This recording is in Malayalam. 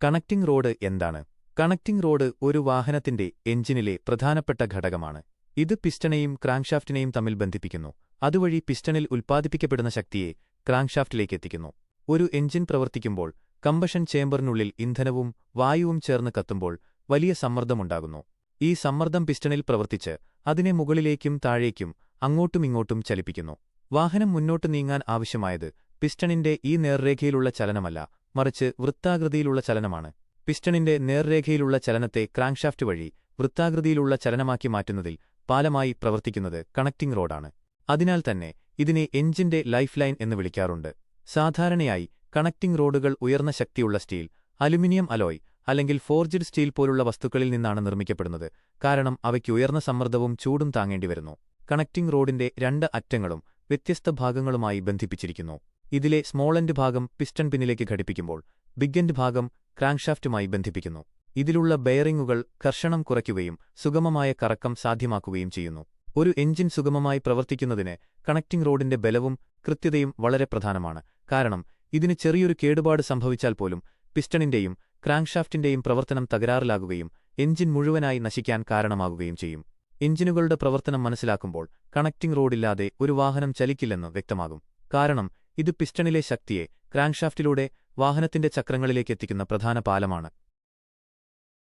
കണക്റ്റിംഗ് റോഡ് എന്താണ്? കണക്റ്റിംഗ് റോഡ് ഒരു വാഹനത്തിന്റെ എഞ്ചിനിലെ പ്രധാനപ്പെട്ട ഘടകമാണ്. ഇത് പിസ്റ്റണെയും ക്രാങ്ക്ഷാഫ്റ്റിനെയും തമ്മിൽ ബന്ധിപ്പിക്കുന്നു. അതുവഴി പിസ്റ്റണിൽ ഉൽപ്പാദിപ്പിക്കപ്പെടുന്ന ശക്തിയെ ക്രാങ്ക്ഷാഫ്റ്റിലേക്കെത്തിക്കുന്നു. ഒരു എഞ്ചിൻ പ്രവർത്തിക്കുമ്പോൾ കമ്പഷൻ ചേമ്പറിനുള്ളിൽ ഇന്ധനവും വായുവും ചേർന്ന് കത്തുമ്പോൾ വലിയ സമ്മർദ്ദമുണ്ടാകുന്നു. ഈ സമ്മർദ്ദം പിസ്റ്റണിൽ പ്രവർത്തിച്ച് അതിനെ മുകളിലേക്കും താഴേക്കും അങ്ങോട്ടുമിങ്ങോട്ടും ചലിപ്പിക്കുന്നു. വാഹനം മുന്നോട്ട് നീങ്ങാൻ ആവശ്യമായത് പിസ്റ്റണിന്റെ ഈ നേർരേഖയിലുള്ള ചലനമല്ല, മറിച്ച് വൃത്താകൃതിയിലുള്ള ചലനമാണ്. പിസ്റ്റണിന്റെ നേർരേഖയിലുള്ള ചലനത്തെ ക്രാങ്ക്ഷാഫ്റ്റ് വഴി വൃത്താകൃതിയിലുള്ള ചലനമാക്കി മാറ്റുന്നതിൽ പാലമായി പ്രവർത്തിക്കുന്നത് കണക്റ്റിംഗ് റോഡാണ്. അതിനാൽ തന്നെ ഇതിനെ എഞ്ചിന്റെ ലൈഫ് ലൈൻ എന്ന് വിളിക്കാറുണ്ട്. സാധാരണയായി കണക്റ്റിംഗ് റോഡുകൾ ഉയർന്ന ശക്തിയുള്ള സ്റ്റീൽ, അലുമിനിയം അലോയ് അല്ലെങ്കിൽ ഫോർജ്ഡ് സ്റ്റീൽ പോലുള്ള വസ്തുക്കളിൽ നിന്നാണ് നിർമ്മിക്കപ്പെടുന്നത്. കാരണം അവയ്ക്ക് ഉയർന്ന സമ്മർദ്ദവും ചൂടും താങ്ങേണ്ടിവരുന്നു. കണക്റ്റിംഗ് റോഡിന്റെ രണ്ട് അറ്റങ്ങളും വ്യത്യസ്ത ഭാഗങ്ങളുമായി ബന്ധിപ്പിച്ചിരിക്കുന്നു. ഇതിലെ സ്മോൾ എൻഡ് ഭാഗം പിസ്റ്റൺ പിന്നിലേക്ക് ഘടിപ്പിക്കുമ്പോൾ ബിഗ് എൻഡ് ഭാഗം ക്രാങ്ക്ഷാഫ്റ്റുമായി ബന്ധിപ്പിക്കുന്നു. ഇതിലുള്ള ബെയറിംഗുകൾ ഘർഷണം കുറയ്ക്കുകയും സുഗമമായ കറക്കം സാധ്യമാക്കുകയും ചെയ്യുന്നു. ഒരു എഞ്ചിൻ സുഗമമായി പ്രവർത്തിക്കുന്നതിന് കണക്റ്റിംഗ് റോഡിന്റെ ബലവും കൃത്യതയും വളരെ പ്രധാനമാണ്. കാരണം ഇതിന് ചെറിയൊരു കേടുപാട് സംഭവിച്ചാൽ പോലും പിസ്റ്റണിന്റെയും ക്രാങ്ക്ഷാഫ്റ്റിന്റെയും പ്രവർത്തനം തകരാറിലാകുകയും എഞ്ചിൻ മുഴുവനായി നശിക്കാൻ കാരണമാകുകയും ചെയ്യും. എഞ്ചിനുകളുടെ പ്രവർത്തനം മനസ്സിലാക്കുമ്പോൾ കണക്റ്റിംഗ് റോഡില്ലാതെ ഒരു വാഹനം ചലിക്കില്ലെന്ന് വ്യക്തമാകും. കാരണം ഇത് പിസ്റ്റണിലെ ശക്തിയെ ക്രാങ്ക്ഷാഫ്റ്റിലൂടെ വാഹനത്തിന്റെ ചക്രങ്ങളിലേക്കെത്തിക്കുന്ന പ്രധാന പാലമാണ്.